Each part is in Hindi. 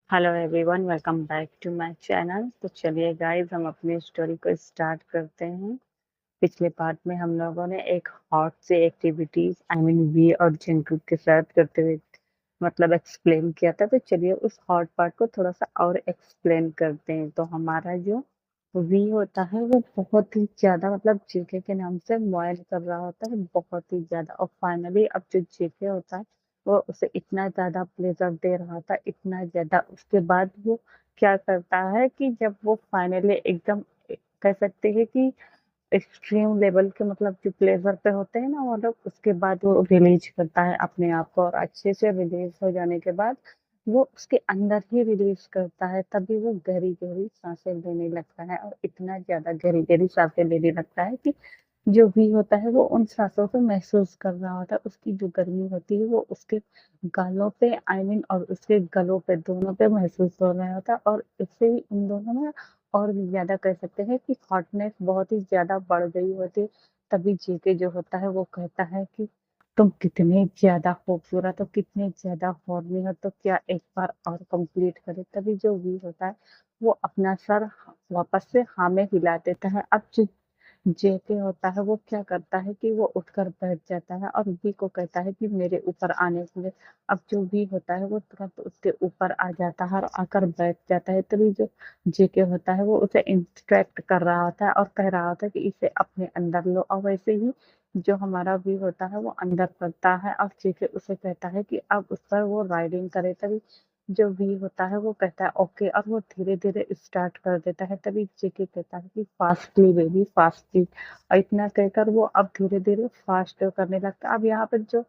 Hello everyone, welcome back to my channel. तो चलिए गाइस, हम अपनी स्टोरी को स्टार्ट करते हैं। पिछले पार्ट में हम लोगों ने एक हॉट से एक्टिविटीज वी और जिंकू के साथ करते हुए एक्सप्लेन किया था। तो चलिए उस हॉट पार्ट को थोड़ा सा और एक्सप्लेन करते हैं। तो हमारा जो वी होता है वो बहुत ही ज्यादा जेके के नाम से मॉयल कर रहा होता है, बहुत ही ज्यादा। और फाइनली अब जो जेके होता है वो उसे इतना ज्यादा प्लेजर दे रहा था, इतना ज्यादा। उसके बाद वो क्या करता है कि जब वो फाइनली एकदम कह सकते हैं कि एक्सट्रीम लेवल के जो प्लेजर पे होते हैं ना वो लोग, उसके बाद वो रिलीज करता है अपने आप को। और अच्छे से रिलीज हो जाने के बाद वो उसके अंदर ही रिलीज करता है, तभी वो गहरी गहरी सांसें लेने लगता है। और इतना ज्यादा गहरी गहरी सांसें लेने लगता है कि जो भी होता है वो उन सांसों को महसूस कर रहा होता है। उसकी जो गर्मी होती है वो उसके गालों पे और उसके गलों पे, दोनों पे महसूस हो रहा होता है। और इससे ही उन दोनों में और भी ज्यादा कह सकते हैं कि हॉटनेस बहुत ही ज्यादा बढ़ गई होती है। तभी जीके जो होता है वो कहता है कि तुम कितने ज्यादा खूबसूरत हो, कितने ज्यादा हॉर्नी हो, तो क्या एक बार और कंप्लीट करे। तभी जो वी होता है वो अपना सर वापस से हाँ में हिला देता है। अब जो जेके होता है वो क्या करता है कि वो उठकर बैठ जाता है और वी को कहता है कि मेरे ऊपर आने के लिए। अब जो वी होता है वो तुरंत उसके ऊपर आ जाता है और आकर बैठ जाता है। तभी जो जेके होता है वो उसे इंस्ट्रक्ट कर रहा होता है और कह रहा होता है कि इसे अपने अंदर लो। और वैसे ही जो हमारा वी होता है वो अंदर करता है और जेके उसे कहता है कि अब उस पर वो राइडिंग करे। तभी जो वी होता है वो कहता है ओके, और वो धीरे धीरे स्टार्ट कर देता है। तभी जेके कहता है कि फास्टली बेबी, फास्टली। और इतना कहकर वो अब धीरे धीरे फास्ट करने लगता है। अब यहाँ पर जो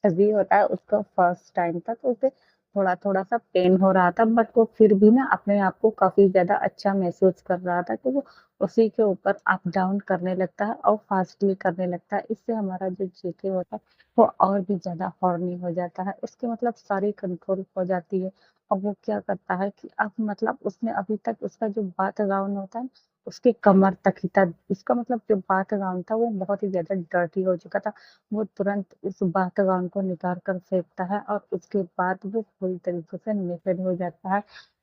वी होता है उसका फर्स्ट टाइम था तो उसे थोड़ा थोड़ा सा पेन हो रहा था, बट वो फिर भी ना अपने आप को काफी ज्यादा अच्छा महसूस कर रहा था। तो वो उसी के ऊपर अप डाउन करने लगता है और फास्टली करने लगता है। इससे हमारा जो जेके होता है वो और भी ज्यादा हॉर्नी हो जाता है, उसके सारी कंट्रोल हो जाती है। और वो क्या करता है कि अब उसने अभी तक उसका जो बाथ गाउन होता है उसके कमर तक ही था। उसका जो बाथ गाउन था वो बहुत ही ज्यादा डर्टी हो चुका था। वो तुरंत उस बातगान को निकाल कर फेंकता है और उसके बाद वो पूरी तरीके से नेकेड हो जाता है।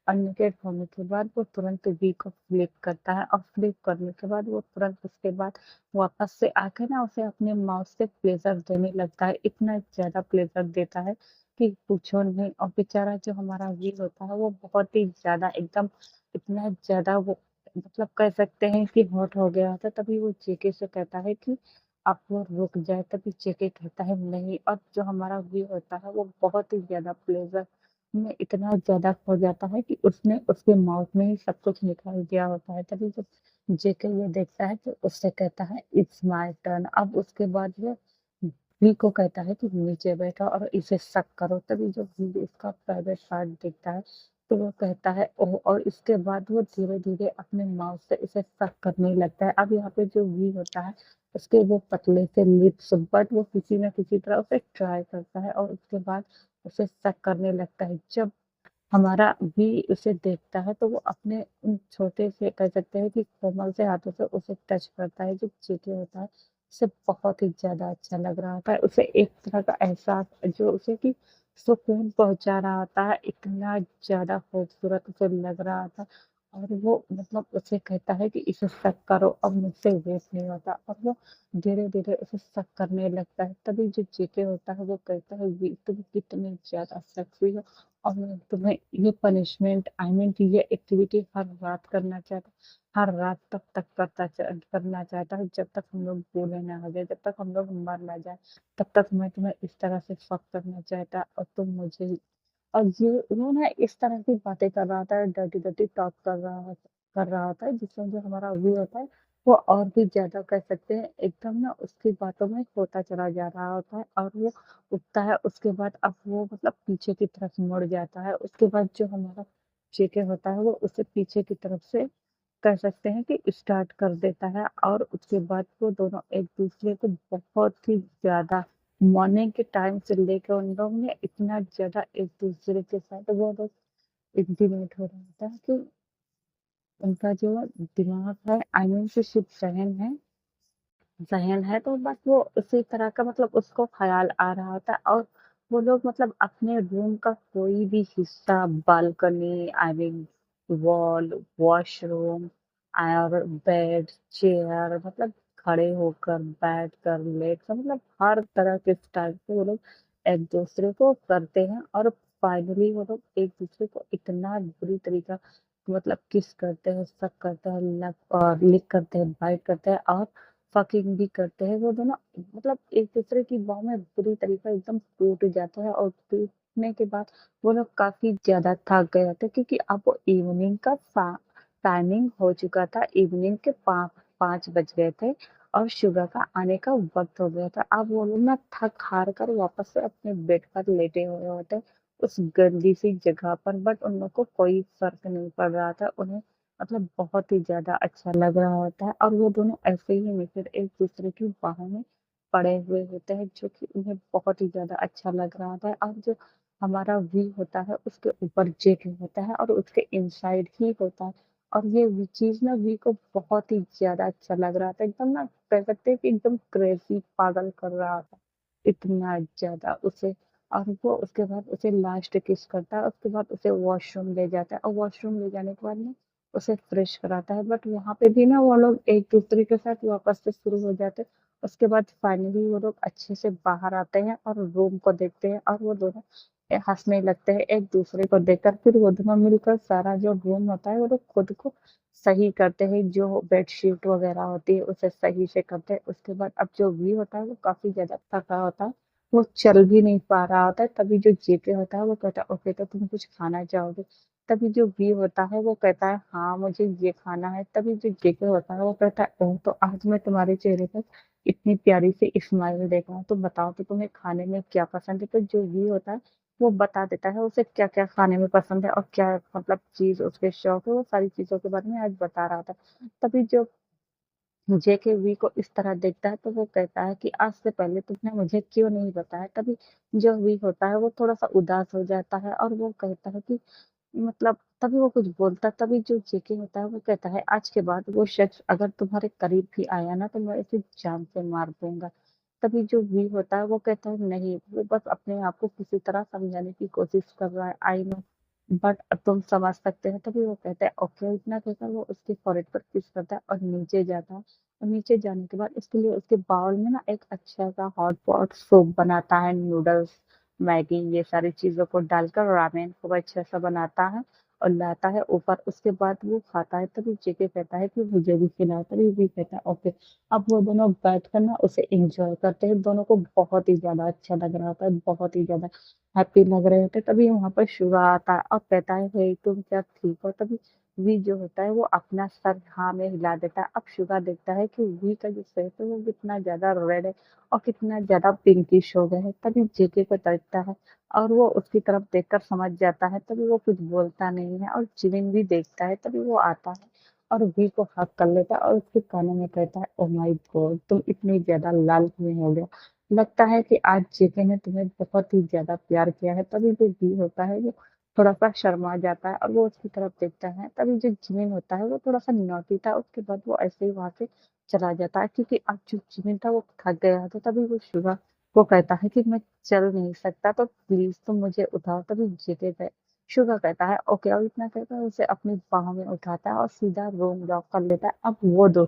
और नेकेड होने के बाद वो तुरंत वी को फ्लिप करता है और फ्लिप करने के बाद वो तुरंत उसके बाद वापस से आके ना उसे अपने माउथ से प्लेजर देने लगता है। इतना ज्यादा प्लेजर देता है कि पूछो नहीं। और बेचारा जो हमारा वी होता है वो बहुत ही ज्यादा एकदम इतना ज्यादा वो कह सकते हैं कि हॉट हो गया था। तभी वो जेके से कहता है कि अब वो रुक जाए। तभी जेके कहता है नहीं। और जो हमारा व्यू होता है वो बहुत ही ज्यादा प्लेजर में इतना ज्यादा खो जाता है कि उसने उसके माउथ में ही सब कुछ निकाल दिया होता है। तभी जब जेके ये देखता है तो उससे कहता है इट्स माय टर्न। अब उसके बाद वो वी को कहता है कि नीचे बैठो और इसे सक करो। तभी जब वी इसका प्राइवेट पार्ट देखता है तो वो कहता है ओह, और इसके बाद वो धीरे धीरे अपने माउथ से इसे सक करने लगता है। अब यहाँ पे जो वी होता है उसके वो पतले से लिप्स, बट वो किसी न किसी तरह उसे ट्राई करता है और उसके बाद उसे सक करने लगता है। जब हमारा भी उसे देखता है तो वो अपने उन छोटे से कह सकते हैं कि कोमल से हाथों से उसे टच करता है। जो चीटे होता है उसे बहुत ही ज्यादा अच्छा लग रहा होता है। उसे एक तरह का एहसास जो उसे कि सुकून पहुंचा रहा होता है, इतना ज्यादा खूबसूरत उसे लग रहा था। और वो उसे कहता है कि इसे सक करो, अब मुझसे वेट नहीं होता। और वो धीरे धीरे उसे सक करने लगता है। तभी जो चीटे होता है वो कहता है "वी, तुम कितनी ज्यादा सेक्सी हो और मैं तुम्हें ये पनिशमेंट कि ये एक्टिविटी हर रात करना चाहता, हर रात तब तक करना चाहता हूँ जब तक हम लोग बूढ़े ना हो जाए, जब तक हम लोग मर ना जाए, तब तक मैं तुम्हें इस तरह से फक करना चाहता और तुम मुझे ही।" और ये ना इस तरह की बातें कर रहा होता है, डर्टी डर्टी टॉक कर रहा होता है, जिसमें जो हमारा व्यू होता है वो और भी ज्यादा कह सकते हैं एकदम ना उसकी बातों में होता चला जा रहा होता है। और वो उठता है, उसके बाद अब वो पीछे की तरफ मुड़ जाता है। उसके बाद जो हमारा जेके होता है वो उसे पीछे की तरफ से कह सकते हैं कि स्टार्ट कर देता है। और उसके बाद वो दोनों एक दूसरे को बहुत ही ज्यादा मॉर्निंग के टाइम से लेकर उन लोग ने इतना ज्यादा एक दूसरे के साथ वो लोग इंटीमेट हो रहा था कि उनका जो दिमाग है, जो सिर्फ जहन है तो बस वो उसी तरह का उसको ख्याल आ रहा होता है। और वो लोग मतलब अपने रूम का कोई भी हिस्सा, balcony, I mean wall, washroom और बेड, चेयर, मतलब खड़े होकर, बैठकर, लेटकर, मतलब हर तरह के स्टाइल से वो लोग एक दूसरे को करते हैं और फाइनली वो लोग एक दूसरे को इतना बुरी तरीका मतलब किस करते हैं, सक करते हैं, लव और लिक करते हैं, बाइट करते हैं और फकिंग भी करते हैं। वो दोनों मतलब एक दूसरे की बाहों में बुरी तरीका एकदम टूट जाता है और टूटने के बाद वो लोग काफी ज्यादा थक गए होते हैं क्योंकि अब वो इवनिंग का टाइमिंग हो चुका था। इवनिंग के 5 बज गए थे और शुगर का आने का वक्त हो गया था। अब वो लोग ना थक हार कर वापस से अपने बेड पर लेटे हुए होते हैं उस गंदी सी जगह पर। बट उन लोग को कोई फर्क नहीं पड़ रहा था। उन्हें मतलब बहुत ही ज़्यादा अच्छा लग रहा होता है और वो दोनों ऐसे ही मिलकर एक दूसरे की बाहों में पड़े हुए होते हैं जो कि उन्हें बहुत ही ज़्यादा अच्छा लग रहा होता है। और जो हमारा वी होता है उसके ऊपर जेके होता है और उसके इनसाइड ही होता है। और ये चीज़ ना वी को बहुत ही ज़्यादा अच्छा लग रहा था। एकदम ना कह सकते हैं कि एकदम क्रेज़ी पागल कर रहा था, इतना ज़्यादा उसे। और वो उसके बाद उसे लास्ट किस करता है, उसके बाद उसे वॉशरूम ले जाता है और वॉशरूम ले जाने के बाद ना उसे फ्रेश कराता है। बट वहाँ पे भी ना वो लोग एक दूसरे के साथ वापस से शुरू हो जाते हैं। उसके बाद फाइनली वो लोग अच्छे से बाहर आते हैं और रूम को देखते हैं और वो दोनों हंसने लगते हैं एक दूसरे को देखकर। फिर वो दोनों मिलकर सारा जो रूम होता है वो लोग खुद को सही करते हैं, जो बेडशीट वगैरह होती है उसे सही से करते हैं। उसके बाद अब जो व्यू होता है वो काफी ज्यादा थका होता है, वो चल भी नहीं पा रहा होता है। तभी जो जेके होता है वो कहता है ओके तो तुम कुछ खाना चाहोगे। तभी जो वी होता है वो कहता है हाँ मुझे ये खाना है। तभी जो जेके होता है वो कहता है ओह तो आज मैं तुम्हारे चेहरे पर इतनी प्यारी सी स्माइल देखा हूँ, तो बताओ तो तुम्हें खाने में क्या पसंद है। तो जो वी होता है वो बता देता है उसे क्या क्या खाने में पसंद है और क्या मतलब चीज उसके शौक है। वो सारी चीजों के बारे में आज बता रहा था। तभी जो जेके वी को इस तरह देखता है तो वो कहता है कि आज से पहले तुमने मुझे क्यों नहीं बताया। तभी जो वी होता है वो थोड़ा सा उदास हो जाता है और वो कहता है कि मतलब तभी वो कुछ बोलता है। तभी जो जेके होता है वो कहता है आज के बाद वो शख्स अगर तुम्हारे करीब भी आया ना तो मैं इसे जान से मार दूंगा। तभी जो वी होता है वो कहता है नहीं, वो बस अपने आप को किसी तरह समझाने की कोशिश कर रहा है, आई नो बट तुम समझ सकते हैं। तभी वो कहता है ओके, इतना कहकर वो उसके फॉrehead पर किस करता है और नीचे जाता है। और नीचे जाने के बाद इसके लिए उसके बाउल में ना एक अच्छा सा हॉट पॉट सूप बनाता है, नूडल्स, मैगी, ये सारी चीजों को डालकर रामेन खूब अच्छा सा बनाता है और लाता है ऊपर। उसके बाद वो खाता है। तभी जेके कहता है कि मुझे भी खिलाओ। तभी भी कहता है ओके। अब वो दोनों बैठ कर ना उसे एंजॉय करते हैं। दोनों को बहुत ही ज्यादा अच्छा लग रहा होता है, बहुत ही ज्यादा हैप्पी लग रहे होते। तभी वहां पर शुगा आता है और कहता है हे तुम क्या ठीक हो। तभी वी जो होता है वो अपना सर हाँ में हिला देता है। अब शुगा देखता है कि वी का जो फेस है वो कितना ज्यादा रेड है और कितना ज्यादा पिंकिश हो गया है। तभी जेके को देखता है और वो उसकी तरफ देखकर समझ जाता है। तभी वो कुछ बोलता नहीं है और जिमिन भी देखता है। तभी वो आता है और वी को हक कर लेता है और उसके कानों में कहता है ओ माय गॉड तुम इतनी ज्यादा लाल क्यों हो गया, लगता है कि आज जेके ने तुम्हें बहुत ही ज्यादा प्यार किया है। तभी जो वी होता है वो थोड़ा सा शर्मा जाता है और वो उसकी तरफ देखता है। तभी जो जिमिन होता है वो थोड़ा सा नॉटी था, उसके बाद वो ऐसे ही वहां से चला जाता है क्योंकि अब जो जिमिन था वो थक गया था। तभी वो शुगा वो कहता है कि मैं चल नहीं सकता तो प्लीज तुम मुझे उठाओ। तभी जेके शुगर कहता है ओके और इतना कहता है उसे अपनी बाहों में उठाता है और सीधा रूम लॉक कर लेता है। अब वो दो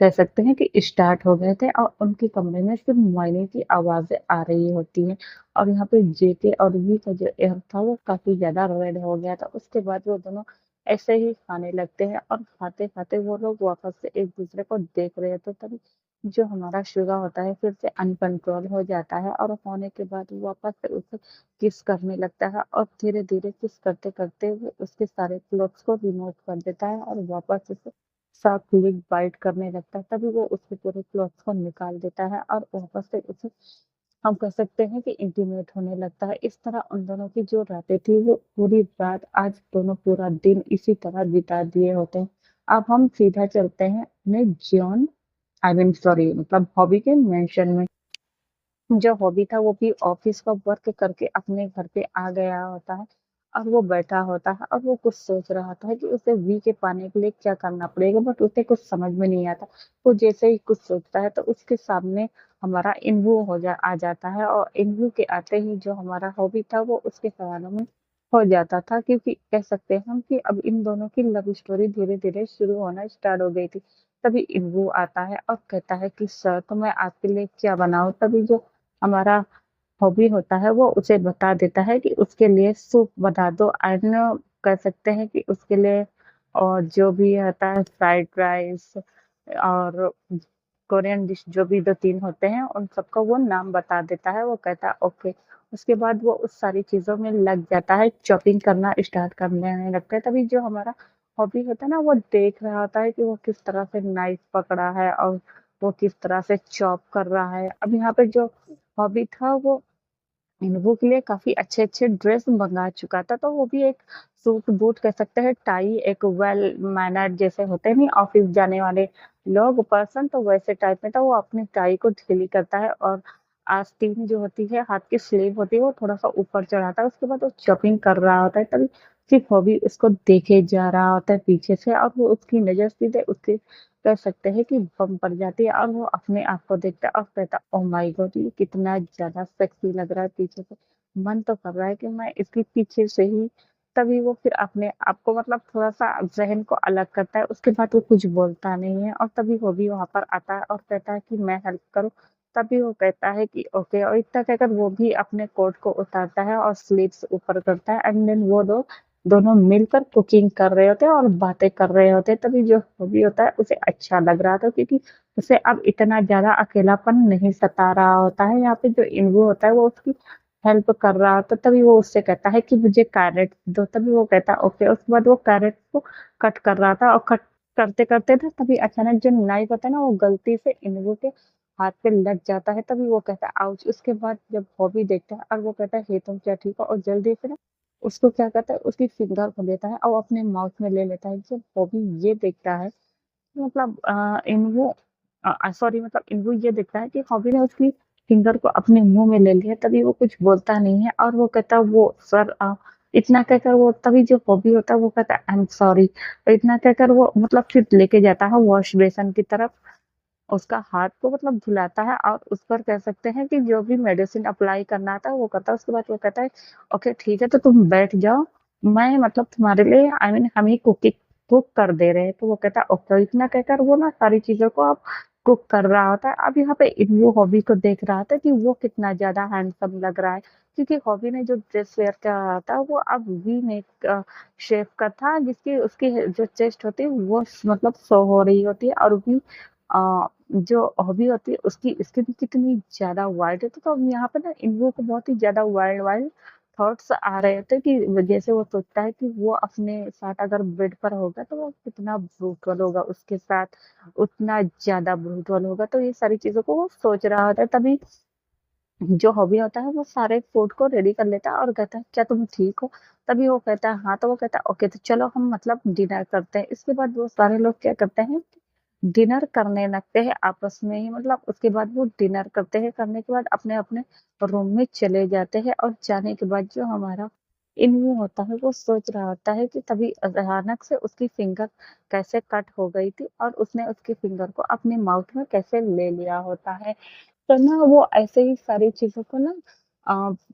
कह सकते हैं कि स्टार्ट हो गए थे और उनके कमरे में सिर्फ मोबाइल की आवाजें आ रही होती हैं। और यहाँ पे जेके और वी का जो एयर था वो काफी ज्यादा रेड हो गया था। उसके बाद वो दोनों ऐसे ही खाने लगते हैं और खाते खाते वो लोग वापस से एक दूसरे को देख रहे थे। तभी जो हमारा शुगर होता है फिर से अनकंट्रोल हो जाता है और होने के बाद वो वापस से उसे किस करने लगता है और धीरे धीरे किस करते करते वो उसके सारे क्लोथ्स को रिमूव कर देता है और वापस से साफ लिक बाइट करने लगता है। तभी वो उसके पूरे क्लॉथ्स को निकाल देता है और वापस से उसे हम कह सकते हैं कि इंटीमेट होने लगता है। इस तरह उन दोनों की जो रातें थी वो पूरी रात आज दोनों पूरा दिन इसी तरह बिता दिए होते हैं। अब हम सीधा चलते हैं अपने जॉन आई मीन सॉरी मतलब हॉबी के मेंशन में। जो हॉबी था वो भी ऑफिस का वर्क करके अपने घर पे आ गया होता है और वो बैठा होता है और वो कुछ सोच रहा होता है कि उसे वी के पाने के लिए क्या करना पड़ेगा, बट उसे कुछ समझ में नहीं आता। वो जैसे ही कुछ सोचता है तो उसके सामने हमारा इन्वू आ जाता है, और इन्वू के आते ही जो हमारा हॉबी था वो उसके सवालों में हो जाता था, क्योंकि कह सकते हैं हम कि अब इन दोनों की लव स्टोरी धीरे धीरे शुरू होना स्टार्ट हो गई थी। तभी इन्वू आता है और कहता है कि सर, तो मैं आपके लिए क्या बनाऊं। तभी जो हमारा हॉबी होता है वो उसे बता देता है कि उसके लिए सूप बना दो, एंड कह सकते हैं कि उसके लिए और जो भी आता है फ्राइड राइस और कोरियन डिश जो भी 2-3 होते हैं उन सबका वो नाम बता देता है। वो कहता है ओके। उसके बाद वो उस सारी चीज़ों में लग जाता है, चॉपिंग करना स्टार्ट करने लगता है। तभी जो हमारा हॉबी होता है ना वो देख रहा होता है कि वो किस तरह से नाइफ पकड़ा है और वो किस तरह से चॉप कर रहा है। अब यहाँ पे जो हॉबी था वो इन्वो के लिए काफ़ी अच्छे-अच्छे ड्रेस मँगा चुका था, तो वो भी एक सूट बूट कह सकते हैं, टाई एक वेल मैनर्ड जैसे होते नहीं ऑफ़िस जाने वाले लोग पर्सन, तो वैसे टाइप में था। वो अपनी टाई को ढीली करता है और आस्तीन जो होती है, हाथ की स्लीव होती है, वो थोड़ा-सा ऊपर चढ़ाता है। उसके बाद वो चॉपिंग कर रहा होता है, तभी उसकी हॉबी उसको देखे जा रहा होता है पीछे से, और वो उसकी नज़र सीधे उसके कह सकते हैं कि बम पड़ जाती है, और वो अपने आप को देखता है और कहता है ओह माय गॉड, ये कितना ज़्यादा सेक्सी लग रहा है पीछे से। मन तो कर रहा है कि मैं इसके पीछे से ही। तभी वो फिर अपने आप को मतलब थोड़ा-सा ज़हन को अलग करता है, उसके बाद वो कुछ बोलता नहीं है, और तभी वो भी वहाँ पर आता है और कहता है कि मैं हेल्प करूँ। तभी वो कहता है कि ओके, और इतना कहकर वो भी अपने कोट को उतारता है और स्लीव्स ऊपर करता है, एंड देन वो लोग दोनों मिलकर कुकिंग कर रहे होते हैं और बातें कर रहे होते हैं। तभी जो हॉबी होता है उसे अच्छा लग रहा था, क्योंकि उसे अब इतना ज़्यादा अकेलापन नहीं सता रहा होता है। यहाँ पे जो इन्वो होता है वो उसकी हेल्प कर रहा होता है। तभी वो उससे कहता है कि मुझे कैरेट दो। तभी वो कहता है ओके। उसके बाद वो कैरेट को कट कर रहा था, और कट करते-करते ना तभी अचानक जो नाइफ होता है ना वो गलती से इन्वो के हाथ पे लग जाता है। तभी वो कहता है आउच! उसके बाद जब बॉबी देखता है और वो कहता है हे तुम क्या ठीक हो? और जल्दी से ना उसको क्या करता है, उसकी फिंगर को लेता है और अपने माउथ में ले लेता है। जब बॉबी ये देखता है, मतलब सॉरी, मतलब इन्वो ये देखता है कि हॉबी ने उसकी फिंगर को अपने मुँह में ले लिया, तभी वो कुछ बोलता नहीं है, और वो कहता है वो सर इतना कहकर वो तभी जो हॉबी होता है वो कहता है आई एम सॉरी। इतना कहकर वो मतलब फिर लेके जाता है वॉश बेसिन की तरफ, उसका हाथ को मतलब धुलाता है और उस पर कह सकते हैं कि जो भी मेडिसिन अप्लाई करना था वो करता है। उसके बाद वो कहता है ओके ठीक है, तो तुम बैठ जाओ, मैं मतलब तुम्हारे लिए आई मीन हम ही कुक कर दे रहे हैं। तो वो कहता है ओके। इतना कहकर वो ना सारी चीज़ों को अब कुक कर रहा होता है। अब यहाँ पे वो हॉबी को देख रहा था कि वो कितना ज़्यादा हैंडसम लग रहा है, क्योंकि हॉबी ने जो ड्रेस वेयर कर रहा था वो अब वी नेक शेप का था, जिसकी उसकी जो चेस्ट होती है वो मतलब शो हो रही होती है, और भी जो हॉबी होती है उसकी स्किन कितनी ज़्यादा वाइट है। तो अब यहाँ पे ना इन लोगों को बहुत ही ज़्यादा वाइल्ड वाइल्ड थॉट्स आ रहे होते हैं, कि जैसे वो सोचता है कि वो अपने साथ अगर बेड पर होगा तो वो कितना ब्रूटल होगा उसके साथ, उतना ज़्यादा ब्रूटल होगा। तो ये सारी चीज़ों को वो सोच रहा होता है। तभी जो हॉबी होता है वो सारे फूड को रेडी कर लेता है और कहता है क्या तुम ठीक हो? तभी वो कहता है हाँ। तो वो कहता है ओके, तो चलो हम मतलब डिनर करते हैं। इसके बाद वो सारे लोग क्या करते हैं, डिनर करने लगते हैं आपस में ही। मतलब उसके बाद वो डिनर करते हैं, करने के बाद अपने-अपने रूम में चले जाते हैं, और जाने के बाद जो हमारा इन्वू होता है वो सोच रहा होता है कि तभी अचानक से उसकी फिंगर कैसे कट हो गई थी, और उसने उसकी फिंगर को अपने माउथ में कैसे ले लिया होता है। तो ना वो ऐसे ही सारी चीज़ों को ना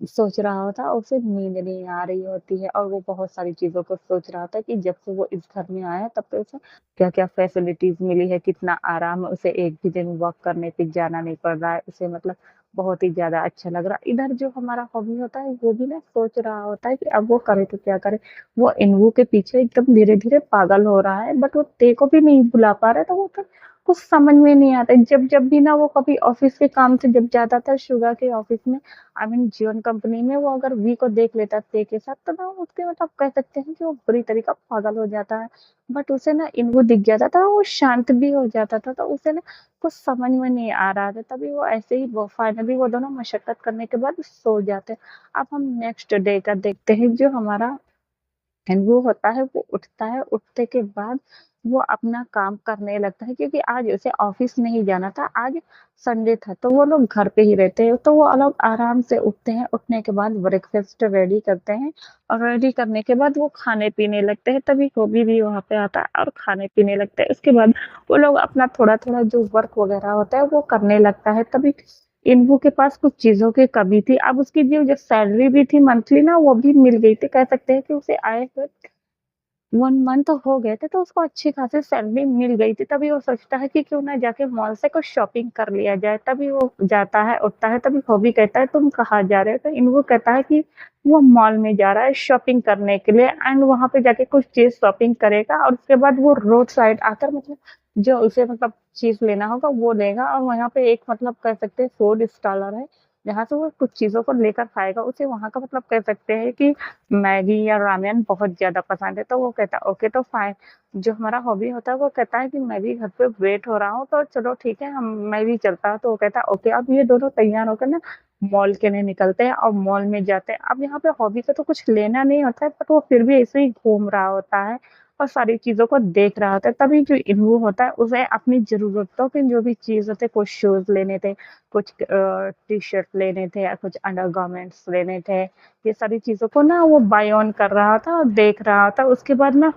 सोच रहा होता है, और उसे नींद नहीं आ रही होती है, और वो बहुत सारी चीज़ों को सोच रहा होता है कि जब से वो इस घर में आया तब से उसे क्या-क्या फैसिलिटीज़ मिली है, कितना आराम है, उसे एक भी दिन वॉक करने पे जाना नहीं पड़ रहा है, उसे मतलब बहुत ही ज़्यादा अच्छा लग रहा है। इधर जो हमारा हॉबी होता है वो भी ना सोच रहा होता है कि अब वो करे तो क्या करे? वो इन्वू के पीछे एकदम धीरे-धीरे पागल हो रहा है, बट वो तेरे को भी नहीं बुला पा रहा है, तो वो तो कुछ समझ में नहीं आता है। जब भी ना वो कभी ऑफ़िस के काम से जब जाता था शुगा के ऑफ़िस में, आई मीन जियोन कंपनी में, वो अगर वी को देख लेता ते के साथ, तो ना उसके मतलब कह सकते हैं कि वो बुरी तरीक़ा पागल हो जाता है। बट उसे ना इनको दिख जाता था, वो शांत भी हो जाता था, तो उसे ना कुछ समझ में नहीं आ रहा था। तभी वो ऐसे ही वो फाइनली वो दोनों मशक्कत करने के बाद सो जाते हैं। अब हम नेक्स्ट डे का देखते हैं। जो हमारा एंड वो होता है वो उठता है, उठने के बाद वो अपना काम करने लगता है, क्योंकि आज उसे ऑफिस नहीं जाना था, आज संडे था, तो वो लोग घर पे ही रहते हैं। तो वो लोग आराम से उठते हैं, उठने के बाद ब्रेकफास्ट रेडी करते हैं और रेडी करने के बाद वो खाने-पीने लगते हैं, तभी हॉबी भी वहाँ पे आता है और खाने-पीने लगते हैं। उसके बाद वो लोग अपना थोड़ा-थोड़ा जो वर्क वगैरह होता है वो करने लगता है, तभी इन्हीं के पास कुछ चीज़ों की कमी थी। अब उसकी जो सैलरी भी थी मंथली ना, वो भी मिल गई थी। कह सकते हैं कि उसे आए हुए 1 मंथ हो गए थे, तो उसको अच्छी खासी सैलरी मिल गई थी। तभी वो सोचता है कि क्यों ना जाके मॉल से कुछ शॉपिंग कर लिया जाए। तभी वो जाता है, उठता है, तभी हॉबी कहता है, "तुम कहाँ जा रहे हो?" तो इन्वो कहता है कि वो मॉल में जा रहा है शॉपिंग करने के लिए एंड वहाँ पे जाके कुछ चीज़ शॉपिंग करेगा और उसके बाद वो रोड साइड आकर मतलब जो उसे मतलब चीज़ लेना होगा वो लेगा और वहाँ पे एक मतलब कह सकते हैं फूड स्टॉलर है, जहाँ से वो कुछ चीज़ों को लेकर खाएगा। उसे वहाँ का मतलब कह सकते हैं कि मैगी या रामेन बहुत ज़्यादा पसंद है, तो वो कहता है ओके तो फाइन। जो हमारा हॉबी होता है वो कहता है कि मैं भी घर पे वेट हो रहा हूँ, तो चलो ठीक है, हम मैं भी चलता हूँ। तो वो कहता है ओके, अब ये दोनों तैयार होकर ना मॉल के लिए निकलते हैं और मॉल में जाते हैं। अब यहाँ पे हॉबी का तो कुछ लेना नहीं होता है, बट वो फिर भी ऐसे ही घूम रहा होता है और सारी चीज़ों को देख रहा होता है। तभी जो इन्वो होता है उसे अपनी ज़रूरतों के जो भी चीज़ होते हैं, कुछ शूज़ लेने थे, कुछ टी-शर्ट लेने थे या कुछ अंडरगारमेंट्स लेने थे, ये सारी चीज़ों को ना वो बाय ऑन कर रहा था और देख रहा था। उसके बाद ना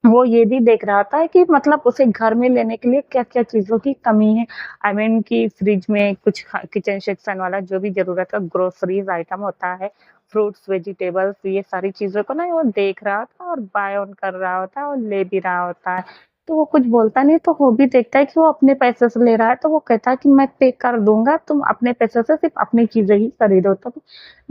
वो ये भी देख रहा था कि मतलब उसे घर में लेने के लिए क्या-क्या चीज़ों की कमी है। आई मीन कि फ्रिज में कुछ किचन सेक्शन वाला जो भी ज़रूरत का ग्रोसरीज़ आइटम होता है, फ्रूट्स, वेजिटेबल्स, ये सारी चीज़ों को ना वो देख रहा था और बाय ऑन कर रहा होता है और ले भी रहा होता है। तो वो कुछ बोलता नहीं, तो वो भी देखता है कि वो अपने पैसे से ले रहा है, तो वो कहता है कि मैं पे कर दूँगा, तुम अपने पैसे से सिर्फ़ अपनी चीज़ें ही खरीदो। तो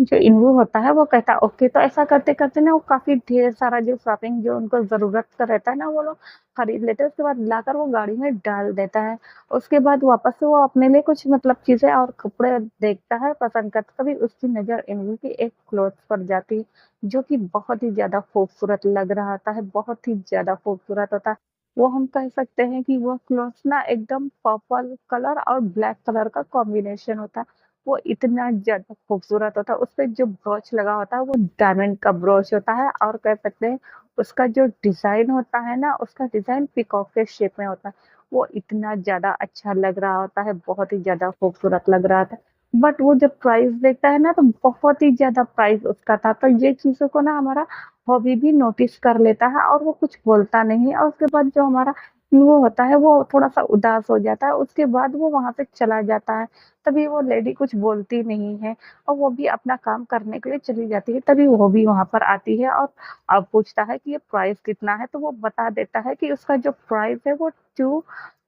जो इन्वॉल्व होता है वो कहता है ओके, तो ऐसा करते-करते ना वो काफ़ी ढेर सारा जो शॉपिंग जो उनको ज़रूरत का रहता है ना वो लोग खरीद लेते हैं, उसके बाद लाकर वो गाड़ी में डाल देता है। उसके बाद वापस से वो अपने लिए कुछ मतलब चीज़ें और कपड़े देखता है, पसंद करता है, तभी उसकी नज़र इन्वॉल्व की एक क्लॉथ्स पर जाती है, जो कि बहुत ही ज़्यादा खूबसूरत लग रहा होता है, बहुत ही ज़्यादा खूबसूरत होता है। वो हम कह सकते हैं कि वो क्लॉथ्स ना एकदम पर्पल कलर और ब्लैक कलर का कॉम्बिनेशन होता है। वो इतना ज़्यादा खूबसूरत होता है, उसपे जो ब्रोच लगा होता है वो डायमंड का ब्रोच होता है और कह सकते हैं उसका जो डिज़ाइन होता है ना, उसका डिज़ाइन पीकॉक के शेप में होता है। वो इतना ज़्यादा अच्छा लग रहा होता है, बहुत ही ज़्यादा खूबसूरत लग रहा था। बट वो जब प्राइस देखता है ना तो बहुत ही ज़्यादा प्राइस उसका था, तो ये चीज़ों को ना हमारा हॉबी भी नोटिस कर लेता है और वो कुछ बोलता नहीं है और उसके बाद जो हमारा वो होता है वो थोड़ा-सा उदास हो जाता है, उसके बाद वो वहाँ से चला जाता है। तभी वो लेडी कुछ बोलती नहीं है और वो भी अपना काम करने के लिए चली जाती है। तभी वो भी वहाँ पर आती है और पूछता है कि ये प्राइस कितना है? तो वो बता देता है कि उसका जो प्राइस है वो 2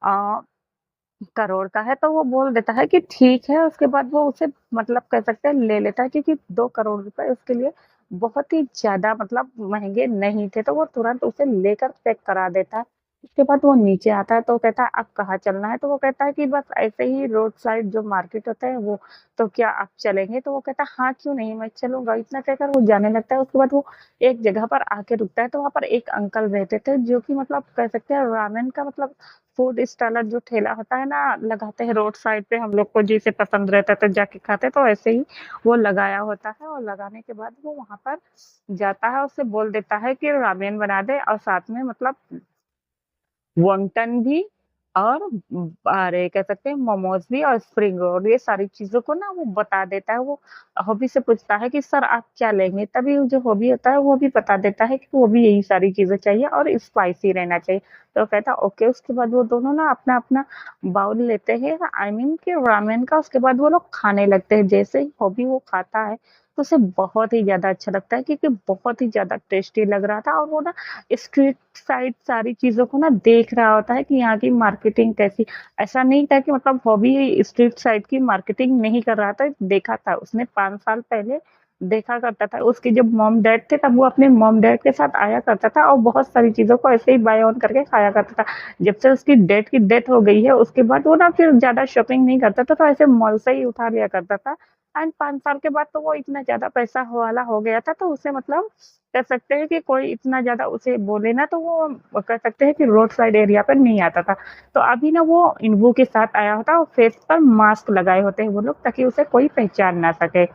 अ, करोड़ का है। तो वो बोल देता है कि ठीक है, उसके बाद वो उसे मतलब कह सकते हैं ले लेता है, क्योंकि 2 करोड़ रुपए उसके लिए बहुत ही ज़्यादा मतलब महँगे नहीं थे, तो वो तुरंत उसे लेकर पैक करा देता है। उसके बाद वो नीचे आता है तो कहता है अब कहाँ चलना है? तो वो कहता है कि बस ऐसे ही रोड साइड जो मार्केट होता है वो, तो क्या आप चलेंगे? तो वो कहता है हाँ, क्यों नहीं, मैं चलूँगा। इतना कहकर वो जाने लगता है। उसके बाद वो एक जगह पर आके रुकता है, तो वहाँ पर एक अंकल रहते थे जो कि मतलब कह सकते हैं रामेन का मतलब फूड स्टॉलर जो ठेला होता है ना, लगाते हैं रोड साइड पे, हम लोग को जिसे पसंद रहता है तो जाके खाते हैं, तो ऐसे ही वो लगाया होता है और लगाने के बाद वो वहाँ पर जाता है, उससे बोल देता है कि रामेन बना दे और साथ में मतलब वॉन्टन भी और अरे कह सकते हैं मोमोज़ भी और स्प्रिंग रोल, ये सारी चीज़ों को ना वो बता देता है। वो हॉबी से पूछता है कि सर आप क्या लेंगे? तभी वो जो हॉबी होता है वो भी बता देता है कि वो भी यही सारी चीज़ें चाहिए और स्पाइसी रहना चाहिए। तो कहता है ओके, उसके बाद वो दोनों ना अपना-अपना बाउल लेते हैं, आई मीन कि रामेन का, उसके बाद वो लोग खाने लगते हैं। जैसे ही हॉबी वो खाता है, तो उसे बहुत ही ज़्यादा अच्छा लगता है, क्योंकि बहुत ही ज़्यादा टेस्टी लग रहा था और वो ना स्ट्रीट साइड सारी चीज़ों को ना देख रहा होता है कि यहाँ की मार्केटिंग कैसी। ऐसा नहीं था कि मतलब हॉबी स्ट्रीट साइड की मार्केटिंग नहीं कर रहा था, देखा था उसने 5 साल पहले देखा करता था। उसके जब मॉम-डैड थे तब वो अपने मॉम-डैड के साथ आया करता था और बहुत सारी चीज़ों को ऐसे ही बाय ऑन करके खाया करता था। जब से उसकी डैड की डेथ हो गई है उसके बाद वो ना फिर ज़्यादा शॉपिंग नहीं करता था, तो ऐसे मॉल से ही उठा लिया करता था। एंड 5 साल के बाद तो वो इतना ज़्यादा पैसा वाला हो गया था, तो उसे मतलब कह सकते हैं कि कोई इतना ज़्यादा उसे बोले ना तो वो कह सकते हैं कि रोड साइड एरिया पर नहीं आता था। तो अभी ना वो इन्वो के साथ आया होता है और फेस पर मास्क लगाए होते हैं वो लोग, ताकि उसे कोई पहचान ना सके।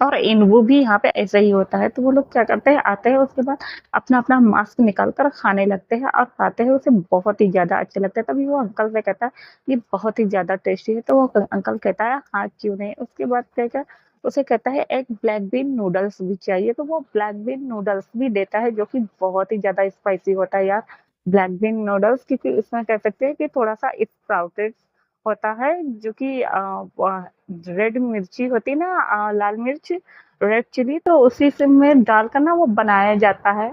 और इन्वो भी यहाँ पे ऐसा ही होता है, तो वो लोग क्या करते हैं, आते हैं उसके बाद अपना-अपना मास्क निकाल कर खाने लगते हैं और खाते हैं, उसे बहुत ही ज़्यादा अच्छे लगते हैं। तभी वो अंकल से कहता है, "ये बहुत ही ज़्यादा टेस्टी है।" तो वो अंकल कहता है, "हाँ, क्यों नहीं?" उसके बाद कहकर उसे कहता है, "एक ब्लैक बीन नूडल्स भी चाहिए।" तो वो ब्लैक बीन नूडल्स भी देता है, जो कि बहुत ही ज़्यादा स्पाइसी होता है यार, ब्लैक बीन नूडल्स, क्योंकि उसमें कह सकते हैं कि थोड़ा-सा स्प्राउटेड होता है, जो कि रेड मिर्ची होती है ना, लाल मिर्च, रेड चिली, तो उसी से में डालकर ना वो बनाया जाता है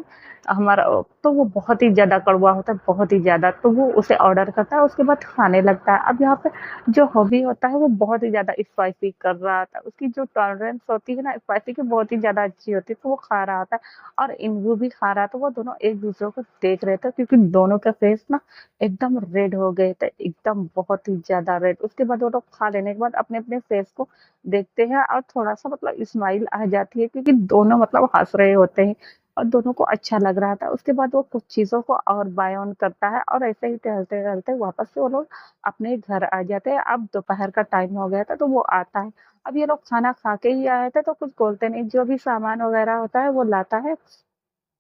हमारा, तो वो बहुत ही ज़्यादा कड़वा होता है, बहुत ही ज़्यादा। तो वो उसे ऑर्डर करता है, उसके बाद खाने लगता है। अब यहाँ पे जो हॉबी होता है वो बहुत ही ज़्यादा स्पाइसी कर रहा था। उसकी जो टॉलरेंस होती है ना स्पाइसी की, बहुत ही ज़्यादा अच्छी होती है, तो वो खा रहा था और इन्वो भी खा रहा था। वो दोनों एक-दूसरे को देख रहे थे, क्योंकि दोनों के फेस ना एकदम रेड हो गए थे, एकदम बहुत ही ज़्यादा रेड। उसके बाद वो लोग खा लेने के बाद अपने-अपने फेस को देखते हैं और थोड़ा-सा मतलब स्माइल आ जाती है, क्योंकि दोनों मतलब हँस रहे होते हैं और दोनों को अच्छा लग रहा था। उसके बाद वो कुछ चीज़ों को और बाय ऑन करता है और ऐसे ही टहलते-टहलते वापस से वो लोग अपने घर आ जाते हैं। अब दोपहर का टाइम हो गया था, तो वो आता है। अब ये लोग खाना खा के ही आए थे, तो कुछ बोलते नहीं, जो भी सामान वगैरह होता है वो लाता है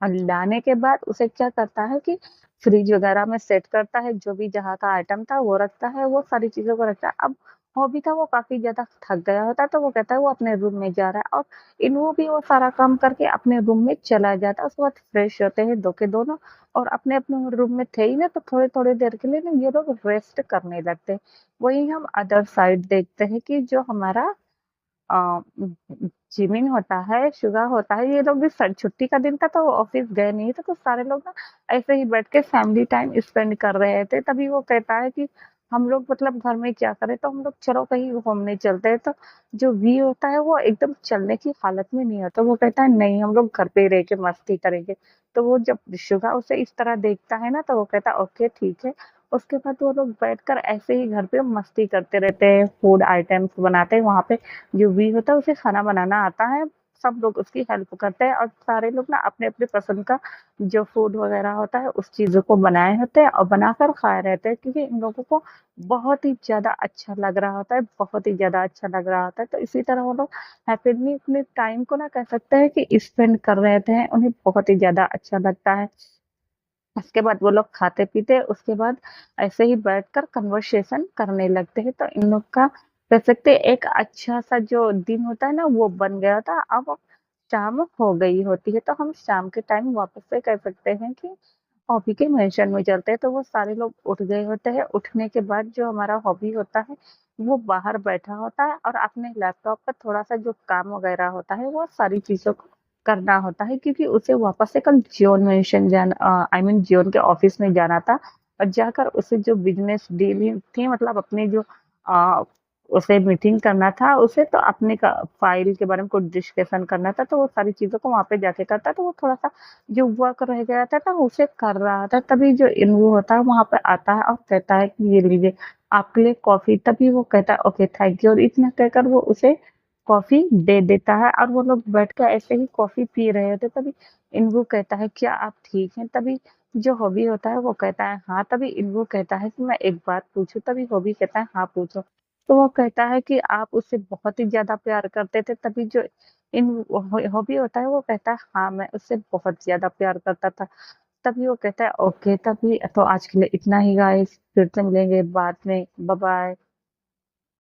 और लाने के बाद उसे क्या करता है कि फ्रिज वगैरह में सेट करता है, जो भी जहाँ का आइटम था वो रखता है, वो सारी चीज़ों को रखता है। अब हॉबी था वो काफ़ी ज़्यादा थक गया होता है, तो वो कहता है वो अपने रूम में जा रहा है और इन्वो भी वो सारा काम करके अपने रूम में चला जाता है। उसके बाद फ्रेश होते हैं दो के दोनों और अपने-अपने रूम में थे ही ना, तो थोड़ी-थोड़ी देर के लिए ना ये लोग रेस्ट करने लगते हैं। वहीं हम अदर साइड देखते हैं कि जो हमारा अ, जिमिन होता है, शुगा होता है, ये लोग भी स छुट्टी का दिन था, तो ऑफ़िस गए नहीं थे, तो सारे लोग ना ऐसे ही बैठ के फैमिली टाइम स्पेंड कर रहे थे। तभी वो कहता है कि हम लोग मतलब घर में क्या करें, तो हम लोग चलो कहीं घूमने चलते हैं। तो जो वी होता है वो एकदम चलने की हालत में नहीं होता, वो कहता है नहीं, हम लोग घर पे ही रह के मस्ती करेंगे। तो वो जब शुगा उसे इस तरह देखता है ना, तो वो कहता है ओके ठीक है। उसके बाद वो लोग बैठकर ऐसे ही घर पे मस्ती करते रहते हैं, फूड आइटम्स बनाते हैं वहाँ पे। जो भी होता है उसे खाना बनाना आता है, सब लोग उसकी हेल्प करते हैं और सारे लोग ना अपने-अपने पसंद का जो फूड वगैरह होता है उस चीज़ों को बनाए होते हैं और बनाकर खाए रहते हैं, क्योंकि इन लोगों को बहुत ही ज़्यादा अच्छा लग रहा होता है, बहुत ही ज़्यादा अच्छा लग रहा होता है। तो इसी तरह वो लोग हैपीली अपने टाइम को ना कह सकते हैं कि स्पेंड कर रहे थे, उन्हें बहुत ही ज़्यादा अच्छा लगता है। उसके बाद वो लोग खाते-पीते, उसके बाद ऐसे ही बैठकर कन्वर्सेशन करने लगते हैं। तो इन लोग का कह सकते हैं एक अच्छा-सा जो दिन होता है ना वो बन गया था। अब शाम हो गई होती है, तो हम शाम के टाइम वापस से कह सकते हैं कि हॉबी के मेंशन में चलते हैं। तो वो सारे लोग उठ गए होते हैं, उठने के बाद जो हमारा हॉबी होता है, वो बाहर बैठा होता है और अपने लैपटॉप पर थोड़ा-सा जो काम वगैरह होता है, वो सारी चीज़ों को करना होता है, क्योंकि उसे वापस से कल Jeon mention I mean Jeon के ऑफ़िस में जाना था और जाकर उसे जो बिज़नेस डीलिंग थी, मतलब अपनी जो अ, उसे मीटिंग करना था, उसे तो अपने का फ़ाइल के बारे में कुछ डिस्कशन करना था, तो वो सारी चीज़ों को वहाँ पे जाके करता, तो वो थोड़ा-सा जो वर्क रह गया था ना उसे कर रहा था। तभी जो इन्वो होता है वहाँ पे आता है और कहता है कि ये लीजिए आपके लिए कॉफ़ी। तभी वो कहता है ओके थैंक यू, और इतना कहकर वो उसे कॉफ़ी दे देता है और वो लोग बैठ के ऐसे ही कॉफ़ी पी रहे होते। तभी इन्वो कहता है क्या आप ठीक हैं? तभी जो हॉबी होता है वो कहता है हाँ। तभी इन्वो कहता है कि मैं एक बात पूछूँ? तभी हॉबी कहता है हाँ पूछो। तो वो कहता है कि आप उससे बहुत ही ज़्यादा प्यार करते थे। तभी जो इन हॉबी होता है वो कहता है हाँ, मैं उससे बहुत ज़्यादा प्यार करता था। तभी वो कहता है ओके, तभी तो आज के लिए इतना ही गाइस, फिर से मिलेंगे बाद में, बाय बाय।